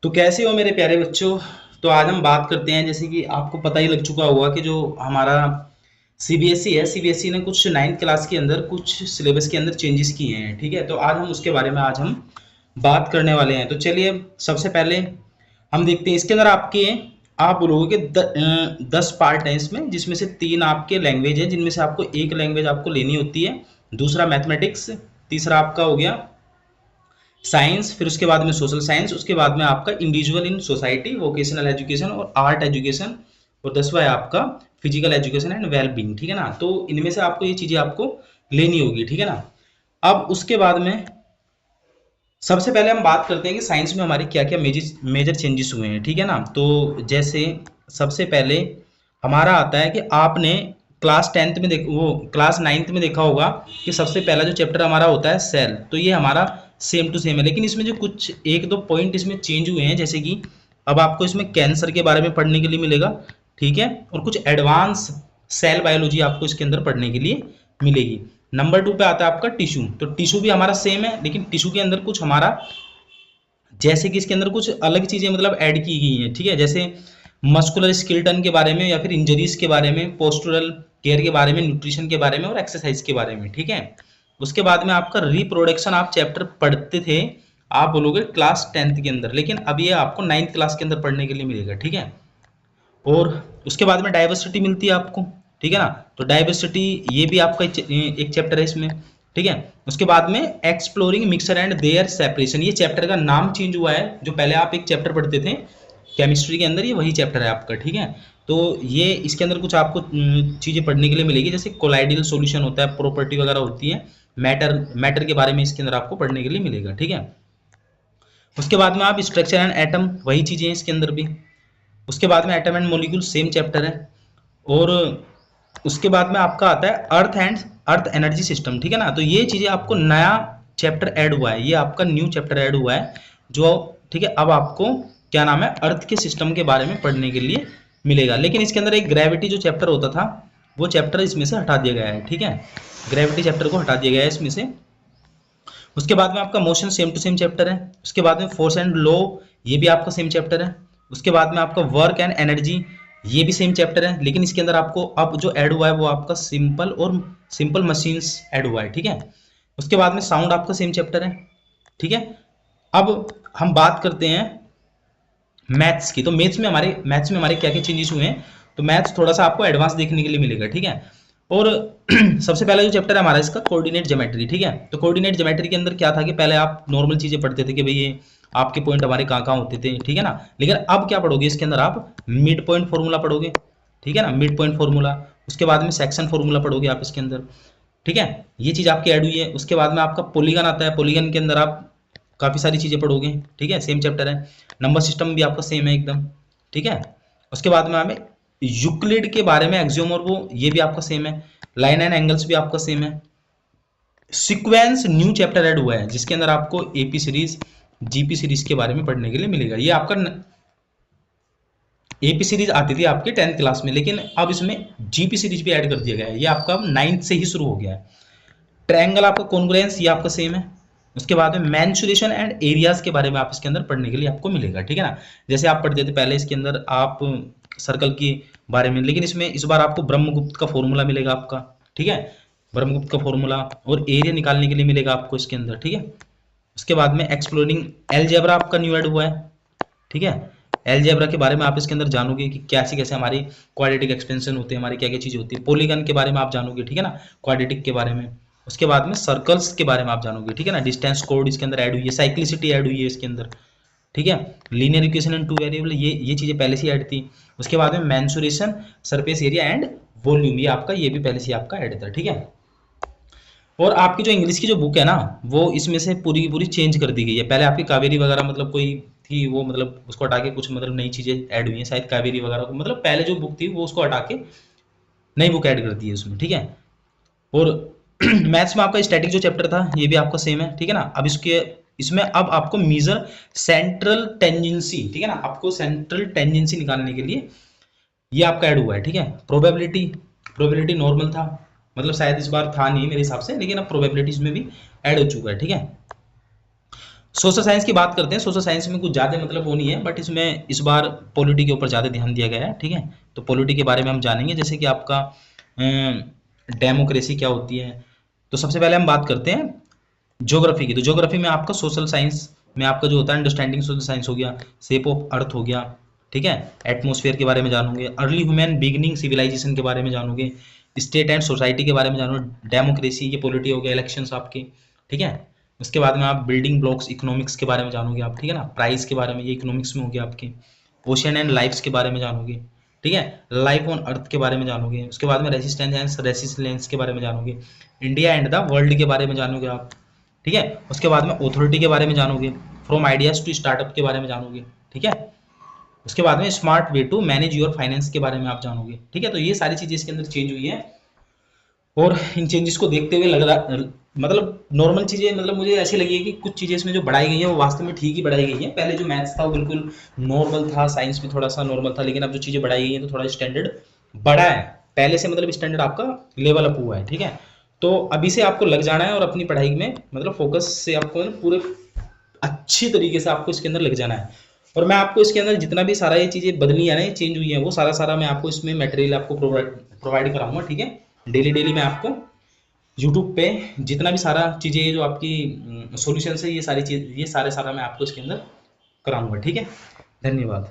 तो कैसे हो मेरे प्यारे बच्चों। तो आज हम बात करते हैं, जैसे कि आपको पता ही लग चुका होगा कि जो हमारा सीबीएसई है, सीबीएसई ने कुछ 9th क्लास के अंदर कुछ सिलेबस के अंदर चेंजेस किए हैं। ठीक है, तो आज हम उसके बारे में आज हम बात करने वाले हैं। तो चलिए सबसे पहले हम देखते हैं इसके अंदर आपके आप बोलोगे कि 10 पार्ट हैं इसमें, जिसमें से 3 आपके लैंग्वेज है, जिनमें से आपको एक लैंग्वेज आपको लेनी होती है, दूसरा मैथमेटिक्स, तीसरा आपका हो गया साइंस, फिर उसके बाद में सोशल साइंस, उसके बाद में आपका individual in society, vocational education और आर्ट एजुकेशन, और 10वां है आपका physical education and well being. ठीक है ना, तो इनमें से आपको ये चीजें आपको लेनी होगी। ठीक है ना, अब उसके बाद में सबसे पहले हम बात करते हैं कि साइंस में हमारी क्या क्या मेजर मेजर चेंजेस हुए हैं। ठीक है ना, तो जैसे सबसे पहले हमारा आता है कि आपने क्लास 10th में क्लास 9th में देखा होगा कि सबसे पहला जो चैप्टर हमारा होता है सेल, तो ये हमारा सेम टू सेम है, लेकिन इसमें जो कुछ एक दो पॉइंट इसमें चेंज हुए हैं, जैसे कि अब आपको इसमें कैंसर के बारे में पढ़ने के लिए मिलेगा। ठीक है, और कुछ एडवांस सेल बायोलॉजी आपको इसके अंदर पढ़ने के लिए मिलेगी। नंबर 2 पे आता है आपका टिश्यू, तो टिश्यू भी हमारा सेम है, लेकिन टिश्यू के अंदर कुछ हमारा जैसे कि इसके अंदर कुछ अलग चीजें मतलब ऐड की गई हैं। ठीक है, जैसे मस्कुलर स्केलेटन के बारे में, या फिर इंजरीज के बारे में, पोस्टुरल केयर के बारे में, न्यूट्रिशन के बारे में और एक्सरसाइज के बारे में। ठीक है, उसके बाद में आपका रिप्रोडक्शन आप चैप्टर पढ़ते थे, आप बोलोगे क्लास 10th के अंदर, लेकिन अब ये आपको 9th क्लास के अंदर पढ़ने के लिए मिलेगा। ठीक है, और उसके बाद में डाइवर्सिटी मिलती है आपको। ठीक है ना, तो डाइवर्सिटी ये भी आपका एक चैप्टर है इसमें। ठीक है, उसके बाद में exploring mixer and their separation, ये चैप्टर का नाम चेंज हुआ है, जो पहले आप एक चैप्टर पढ़ते थे केमिस्ट्री के अंदर, ये वही चैप्टर है आपका। ठीक है, तो ये इसके अंदर कुछ आपको चीजें पढ़ने के लिए मिलेगी, जैसे कोलाइडल सॉल्यूशन होता है, प्रॉपर्टी वगैरह होती है, मैटर मैटर के बारे में इसके अंदर आपको पढ़ने के लिए मिलेगा। ठीक है, उसके बाद में आप स्ट्रक्चर एंड एटम, वही चीजें हैं इसके अंदर भी। उसके बाद में atom and molecule same chapter है, और उसके बाद में आपका आता है अर्थ एनर्जी सिस्टम। ठीक है ना, तो ये चीजें आपको नया चैप्टर ऐड हुआ है, ये आपका न्यू चैप्टर ऐड हुआ है जो, ठीक है, अब आपको क्या नाम है, अर्थ के सिस्टम के बारे में पढ़ने के लिए मिलेगा। लेकिन इसके अंदर एक ग्रेविटी जो चैप्टर होता था, वो चैप्टर इसमें से हटा दिया गया है। ठीक है, ग्रेविटी चैप्टर को हटा दिया गया है इसमें से। उसके बाद में आपका motion same to same chapter है। उसके बाद में फोर्स एंड लॉ, ये भी आपका सेम चैप्टर है। उसके बाद में आपका वर्क एंड एनर्जी, ये भी सेम चैप्टर है, लेकिन इसके अंदर आपको अब जो ऐड हुआ है वो आपका सिंपल मशीन्स ऐड हुआ है। ठीक है, उसके बाद में साउंड आपका सेम चैप्टर है। ठीक है, अब हम बात करते हैं मैथ्स की। तो मैथ्स में हमारे क्या क्या चेंजेस हुए हैं, तो मैथ्स थोड़ा सा आपको एडवांस देखने के लिए मिलेगा। ठीक है, और सबसे पहला जो चैप्टर है हमारा इसका कोऑर्डिनेट ज्योमेट्री। ठीक है, तो कोऑर्डिनेट ज्योमेट्री के अंदर क्या था कि पहले आप नॉर्मल चीजें पढ़ते थे कि भाई ये आपके पॉइंट हमारे कहाँ कहाँ होते थे। ठीक है ना, लेकिन अब क्या पढ़ोगे इसके अंदर, आप मिड पॉइंट फॉर्मूला पढ़ोगे। ठीक है ना, मिड पॉइंट फॉर्मूला, उसके बाद में सेक्शन फॉर्मूला पढ़ोगे आप इसके अंदर। ठीक है, ये चीज आपकी ऐड हुई है। उसके बाद में आपका पॉलीगन आता है, पॉलीगन के अंदर आप काफी सारी चीजें पढ़ोगे। ठीक है, सेम चैप्टर है। नंबर सिस्टम भी आपका सेम है एकदम। ठीक है, उसके बाद में हमें यूक्लिड के बारे में, एक्सियोम और वो, ये भी आपका सेम है। लाइन एंड एंगल्स भी आपका सेम है। सीक्वेंस न्यू चैप्टर ऐड हुआ है, जिसके अंदर आपको एपी सीरीज, जीपी सीरीज के बारे में पढ़ने के लिए मिलेगा। ये आपका एपी सीरीज आती थी आपके 10th क्लास में, लेकिन अब इसमें जीपी सीरीज भी ऐड कर दिया गया है, ये आपका 9th से ही शुरू हो गया है। ट्रायंगल आपका कॉन्ग्रुएंस, ये आपका सेम है। उसके बाद में मेंसुरेशन एंड एरियाज के बारे में आप इसके अंदर पढ़ने के लिए आपको मिलेगा। ठीक है ना, जैसे आप पढ़ते थे पहले इसके अंदर आप सर्कल के बारे में, लेकिन इसमें इस बार आपको ब्रह्मगुप्त का फॉर्मूला मिलेगा आपका। ठीक है, ब्रह्मगुप्त का फॉर्मूला और एरिया निकालने के लिए मिलेगा आपको इसके अंदर। ठीक है, उसके बाद में एक्सप्लोरिंग एलजेब्रा आपका न्यू ऐड हुआ है। ठीक है, एलजेब्रा के बारे में आप इसके अंदर जानोगे कि कैसे कैसे हमारी क्वाड्रेटिक एक्सपेंशन होते हैं, हमारी क्या क्या चीजें होती है। पॉलीगन के बारे में आप जानोगे। ठीक है ना, क्वाड्रेटिक के बारे में। उसके बाद में सर्कल्स के बारे में आप जानोगे। ठीक है ना, डिस्टेंस कोड इसके अंदर ऐड हुई है, साइक्लिसिटी ऐड हुई है इसके अंदर। ठीक है, linear equation and two variable, ये चीजें पहले से ऐड थी। उसके बाद में mensuration, surface area and volume, ये आपका, ये भी पहले से आपका ऐड था। ठीक है, और आपकी जो इंग्लिश की जो बुक है ना, वो इसमें से पूरी की पूरी चेंज कर दी गई है। पहले आपकी कावेरी वगैरह मतलब कोई थी, वो मतलब उसको हटा के कुछ मतलब नई चीजें ऐड हुई हैं, शायद कावेरी वगैरह को, मतलब पहले जो बुक थी वो उसको हटा के नई बुक ऐड कर दी है उसमें। ठीक है, और मैथ्स में आपका स्टैटिक जो चैप्टर था, ये भी आपका सेम है। ठीक है ना, अब इसमें अब आपको मीजर सेंट्रल टेंजेंसी, ठीक है ना, आपको सेंट्रल टेंजेंसी निकालने के लिए ये आपका ऐड हुआ है। ठीक है, प्रोबेबिलिटी नॉर्मल था, मतलब शायद इस बार था नहीं मेरे हिसाब से, लेकिन अब प्रोबेबिलिटीज में भी ऐड हो चुका है। ठीक है, सोशल साइंस की बात करते हैं। सोशल साइंस में कुछ ज़्यादा मतलब वो नहीं है, बट इसमें इस बार पॉलिटी के ऊपर ज़्यादा ध्यान दिया गया है, ठीक है। तो पॉलिटी के बारे में हम जानेंगे, जैसे कि आपका डेमोक्रेसी क्या होती है। तो सबसे पहले हम बात करते हैं ज्योग्राफी की। तो ज्योग्राफी में आपका सोशल साइंस में आपका जो होता है अंडरस्टैंडिंग सोशल साइंस हो गया, शेप ऑफ अर्थ हो गया, ठीक है, एटमॉस्फेयर के बारे में जानोगे, अर्ली ह्यूमन बिगिनिंग सिविलाइजेशन के बारे में जानोगे, स्टेट एंड सोसाइटी के बारे में जानोगे, डेमोक्रेसी ये पॉलिटी हो गया, इलेक्शंस आपके, ठीक है। उसके बाद में आप बिल्डिंग ब्लॉक्स इकोनॉमिक्स के बारे में जानोगे आप, ठीक है ना, प्राइस के बारे में, ये इकोनॉमिक्स में हो गया आपके। ओशियन एंड लाइफ्स के बारे में जानोगे, ठीक है, लाइफ ऑन अर्थ के बारे में जानोगे। उसके बाद में रेसिस्टेंस एंड रेसिस्टेंस के बारे में जानोगे, इंडिया एंड द वर्ल्ड के बारे में जानोगे आप, ठीक है। उसके बाद में ऑथोरिटी के बारे में जानोगे, फ्रॉम आइडियाज टू स्टार्टअप के बारे में जानोगे, ठीक है। उसके बाद में smart way to manage your finance के बारे में आप जानोगे, ठीक है। तो ये सारी चीजें इसके अंदर चेंज हुई है, और इन चेंजेस को देखते हुए लग रहा, मतलब नॉर्मल चीजें, मतलब मुझे ऐसी लगी है कि कुछ चीजें इसमें जो बढ़ाई गई है वो वास्तव में ठीक ही बढ़ाई गई है। पहले जो मैथ्स था वो बिल्कुल नॉर्मल था, साइंस भी थोड़ा सा नॉर्मल था, लेकिन अब जो चीजें बढ़ाई गई हैं तो थोड़ा स्टैंडर्ड बढ़ा है पहले से, मतलब स्टैंडर्ड आपका लेवल अप हुआ है, ठीक है। तो अभी से आपको लग जाना है और अपनी पढ़ाई में मतलब फोकस से आपको पूरे अच्छी तरीके से आपको इसके अंदर लग जाना है। और मैं आपको इसके अंदर जितना भी सारा ये चीज़ें बदली है ना, ये चेंज हुई है, वो सारा सारा मैं आपको इसमें मटेरियल आपको प्रोवाइड कराऊंगा, ठीक है। डेली डेली मैं आपको यूट्यूब पे जितना भी सारा चीज़ें जो आपकी सॉल्यूशन है, ये सारी चीज़, ये सारे सारा मैं आपको इसके अंदर कराऊंगा, ठीक है। धन्यवाद।